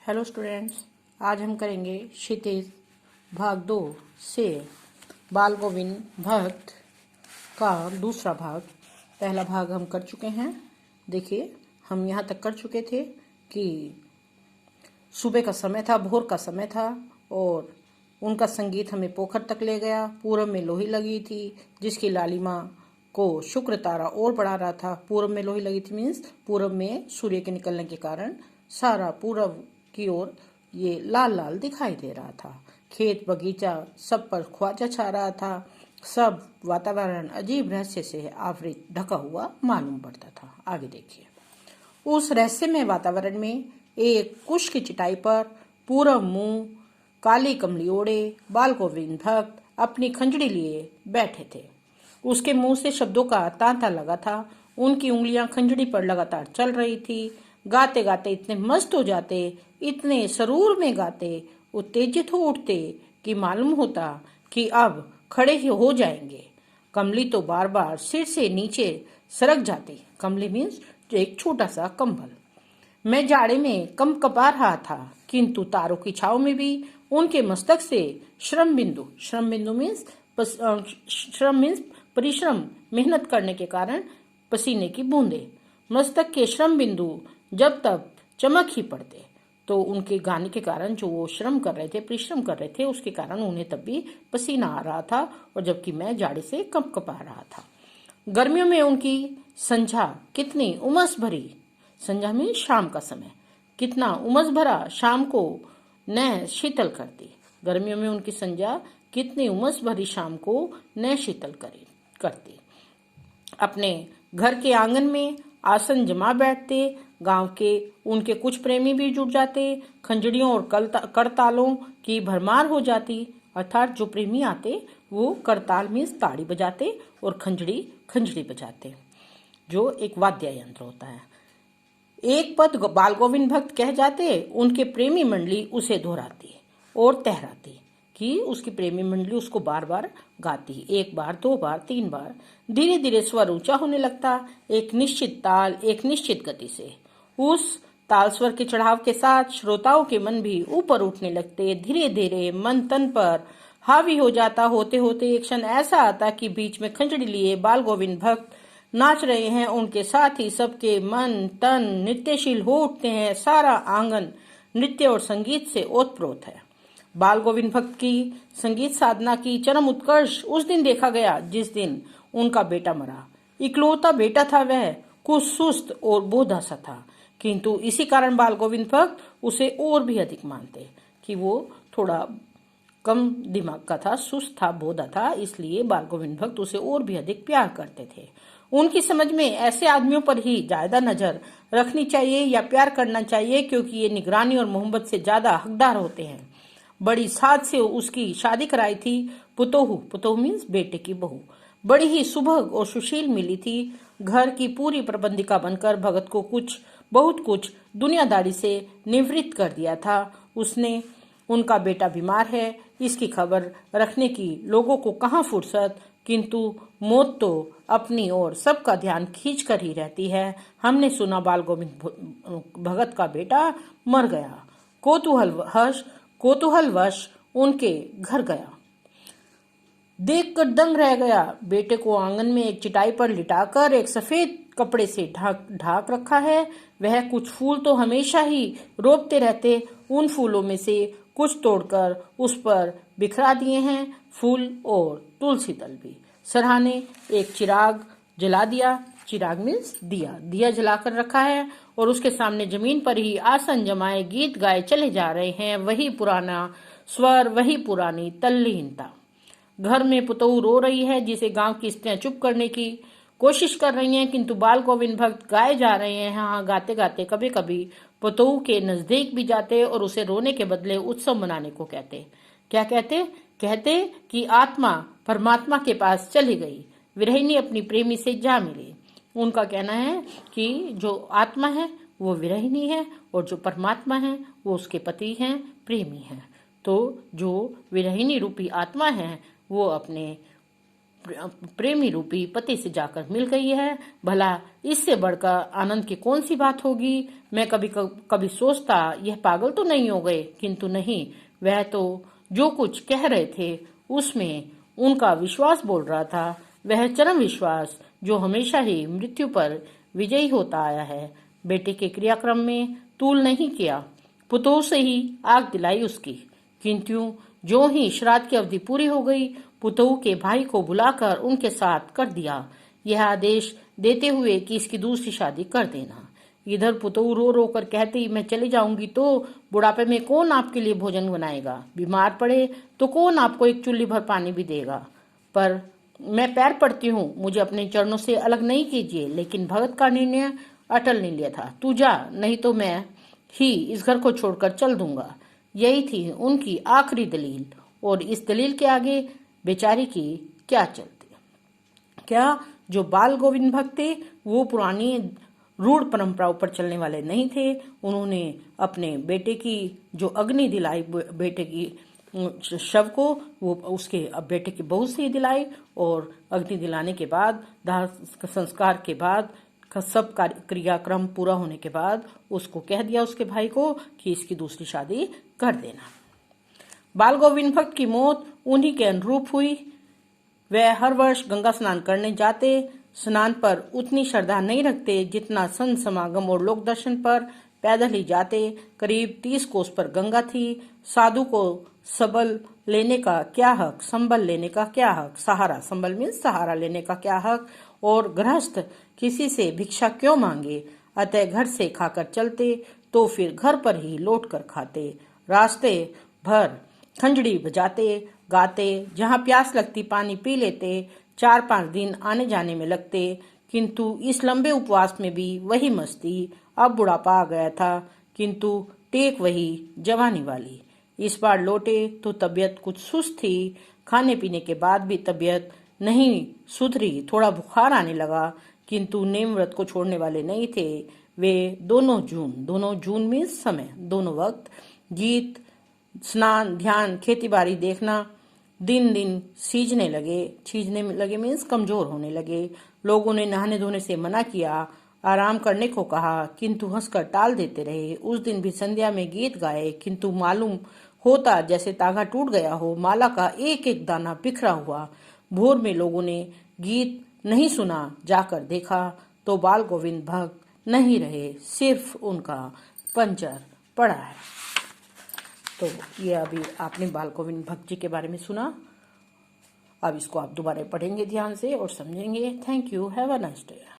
Hello students, आज हम करेंगे क्षितिज भाग 2 से बाल गोविंद भक्त का दूसरा भाग। पहला भाग हम कर चुके हैं। देखिए, हम यहाँ तक कर चुके थे कि सुबह का समय था, भोर का समय था और उनका संगीत हमें पोखर तक ले गया। पूरब में लोही लगी थी जिसकी लालिमा को शुक्र तारा और बढ़ा रहा था। पूरब में लोही लगी थी मीन्स पूरब में सूर्य के निकलने के कारण सारा पूरब की ओर ये लाल लाल दिखाई दे रहा था। खेत बगीचा सब पर ख्वाजा छा रहा था। सब वातावरण अजीब रहस्य से आवृत ढका हुआ मालूम पड़ता था। आगे देखिए, उस रहस्यमय वातावरण में एक कुश की चटाई पर पूरब मुंह काली कमली ओढ़े बाल गोविंद भक्त अपनी खंजड़ी लिए बैठे थे। उसके मुंह से शब्दों का तांता लगा था। उनकी उंगलियां खंजड़ी पर लगातार चल रही थी। गाते गाते इतने मस्त हो जाते, इतने सरूर में गाते, उत्तेजित हो उठते कि मालूम होता कि अब खड़े ही हो जाएंगे। कमली तो बार बार सिर से नीचे सरक जाती। कमली मीन्स एक छोटा सा कंबल। मैं जाड़े में कम कपा रहा था, किंतु तारों की छाव में भी उनके मस्तक से श्रम बिंदु मीन्स परिश्रम, मेहनत करने के कारण पसीने की बूंदे, मस्तक के श्रम बिंदु जब तब चमक ही पड़ते। तो उनके गाने के कारण जो वो श्रम कर रहे थे, परिश्रम कर रहे थे, उसके कारण उन्हें तब भी पसीना आ रहा था और जबकि मैं जाड़े से कपकपा रहा था। गर्मियों में उनकी संझा कितनी उमस भरी, संझा में शाम का समय, कितना उमस भरा शाम को न शीतल करती। गर्मियों में उनकी संझा कितनी उमस भरी शाम को न शीतल करती। अपने घर के आंगन में आसन जमा बैठते। गांव के उनके कुछ प्रेमी भी जुट जाते। खंजड़ियों और करतालों की भरमार हो जाती। अर्थात जो प्रेमी आते वो करताल मीन्स ताड़ी बजाते और खंजड़ी बजाते, जो एक वाद्य यंत्र होता है। एक पद बाल गोविंद भक्त कह जाते, उनके प्रेमी मंडली उसे दोहराती और तहराती कि उसकी प्रेमी मंडली उसको बार बार गाती, एक बार, दो बार, तीन बार। धीरे धीरे स्वर ऊंचा होने लगता, एक निश्चित ताल, एक निश्चित गति से। उस ताल स्वर के चढ़ाव के साथ श्रोताओं के मन भी ऊपर उठने लगते। धीरे धीरे मन तन पर हावी हो जाता। होते होते एक क्षण ऐसा आता कि बीच में खंजड़ी लिए बाल गोविंद भक्त नाच रहे हैं। उनके साथ ही सबके मन तन नृत्यशील हो उठते हैं। सारा आंगन नृत्य और संगीत से ओतप्रोत है। बाल गोविंद भक्त की संगीत साधना की चरम उत्कर्ष उस दिन देखा गया जिस दिन उनका बेटा मरा। इकलौता बेटा था वह, कुछ सुस्त और बोधा सा था, किंतु इसी कारण बाल गोविंद भक्त उसे और भी अधिक मानते कि वो थोड़ा कम दिमाग का था, सुस्त था, बोधा था, इसलिए बाल गोविंद भक्त उसे और भी अधिक प्यार करते थे। उनकी समझ में ऐसे आदमियों पर ही ज्यादा नजर रखनी चाहिए या प्यार करना चाहिए, क्योंकि ये निगरानी और मोहब्बत से ज्यादा हकदार होते हैं। बड़ी साध से उसकी शादी कराई थी। पुतोहू मीन्स बेटे की बहू बड़ी ही सुभग और सुशील मिली थी। घर की पूरी प्रबंधिका बनकर भगत को बहुत कुछ दुनियादारी से निवृत्त कर दिया था उसने। उनका बेटा बीमार है, इसकी खबर रखने की लोगों को कहाँ फुर्सत, किंतु मौत तो अपनी ओर सबका ध्यान खींच कर ही रहती है। हमने सुना बाल गोविंद भगत का बेटा मर गया। कौतूहलवश उनके घर गया, देखकर दंग रह गया। बेटे को आंगन में एक चटाई पर लिटाकर एक सफेद कपड़े से ढाक रखा है। वह कुछ फूल तो हमेशा ही रोपते रहते, उन फूलों में से कुछ तोड़कर उस पर बिखरा दिए हैं, फूल और तुलसी दल भी। सरहाने एक चिराग जला दिया, चिराग मीन्स दिया जलाकर रखा है और उसके सामने जमीन पर ही आसन जमाए गीत गाए चले जा रहे हैं। वही पुराना स्वर, वही पुरानी तल्लीनता। घर में पुतोहू रो रही है जिसे गांव की स्त्रियां चुप करने की कोशिश कर रही हैं, किंतु बाल गोविंद भक्त गाए जा रहे हैं। हाँ, गाते गाते कभी कभी पुतोहू के नजदीक भी जाते और उसे रोने के बदले उत्सव मनाने को कहते। क्या कहते कि आत्मा परमात्मा के पास चली गई, विरहिणी अपनी प्रेमी से जा मिली। उनका कहना है कि जो आत्मा है वो विरहिणी है और जो परमात्मा है वो उसके पति हैं, प्रेमी हैं। तो जो विरहिणी रूपी आत्मा है वो अपने प्रेमी रूपी पति से जाकर मिल गई है। भला इससे बढ़कर आनंद की कौन सी बात होगी। मैं कभी सोचता यह पागल तो नहीं हो गए, किंतु नहीं, वह तो जो कुछ कह रहे थे उसमें उनका विश्वास बोल रहा था, वह चरम विश्वास जो हमेशा ही मृत्यु पर विजयी होता आया है। बेटे के क्रियाक्रम में तूल नहीं किया, पुतोह से ही आग दिलाई उसकी, किंतु जो ही श्राद्ध की अवधि पूरी हो गई, पुतोह के भाई को बुलाकर उनके साथ कर दिया, यह आदेश देते हुए कि इसकी दूसरी शादी कर देना। इधर पुतोह रो रो कर कहती, मैं चली जाऊंगी तो बुढ़ापे में कौन आपके लिए भोजन बनाएगा, बीमार पड़े तो कौन आपको एक चुल्ली भर पानी भी देगा। पर मैं पैर पड़ती हूँ, मुझे अपने चरणों से अलग नहीं कीजिए। लेकिन भगत का निर्णय अटल निर्णय था, तू जा, नहीं तो मैं ही इस घर को छोड़कर चल दूंगा। यही थी उनकी आखिरी दलील, और इस दलील के आगे बेचारी की क्या चलती। क्या जो बाल गोविंद भक्त थे वो पुरानी रूढ़ परंपराओं पर चलने वाले नहीं थे। उन्होंने अपने बेटे की जो अग्नि दिलाई, बेटे की शव को वो उसके बेटे की बहू से दिलाई, और अग्नि दिलाने के बाद, दाह संस्कार के बाद, सब क्रियाक्रम पूरा होने के बाद उसको कह दिया उसके भाई को कि इसकी दूसरी शादी कर देना। बाल गोविंद भक्त की मौत उन्हीं के अनुरूप हुई। वह हर वर्ष गंगा स्नान करने जाते, स्नान पर उतनी श्रद्धा नहीं रखते जितना संत समागम और लोक दर्शन पर। पैदल ही जाते। करीब 30 कोस पर गंगा थी। साधु को संबल लेने का क्या हक, संबल लेने का क्या हक, सहारा, संबल मीन्स सहारा लेने का क्या हक, और गृहस्थ किसी से भिक्षा क्यों मांगे। अतः घर से खाकर चलते तो फिर घर पर ही लौट कर खाते। रास्ते भर खंजड़ी बजाते गाते, जहाँ प्यास लगती पानी पी लेते। 4-5 दिन आने जाने में लगते, किंतु इस लंबे उपवास में भी वही मस्ती। अब बुढ़ापा आ गया था, किंतु टेक वही जवानी वाली। इस बार लौटे तो तबीयत कुछ सुस्त थी। खाने पीने के बाद भी तबीयत नहीं सुधरी। थोड़ा बुखार आने लगा, किंतु नेम व्रत को छोड़ने वाले नहीं थे वे। दोनों जून मीन्स समय, दोनों वक्त गीत, स्नान, ध्यान, खेती बाड़ी देखना दिन दिन सीजने लगे मीन्स कमजोर होने लगे। लोगों ने नहाने धोने से मना किया, आराम करने को कहा, किंतु हंसकर टाल देते रहे। उस दिन भी संध्या में गीत गाए, किंतु मालूम होता जैसे तागा टूट गया हो, माला का एक एक दाना बिखरा हुआ। भोर में लोगों ने गीत नहीं सुना, जाकर देखा तो बाल गोविंद भक्त नहीं रहे, सिर्फ उनका पंजर पड़ा है। तो ये अभी आपने बाल गोविंद भक्त जी के बारे में सुना। अब इसको आप दोबारा पढ़ेंगे ध्यान से और समझेंगे। Thank you, have a nice day.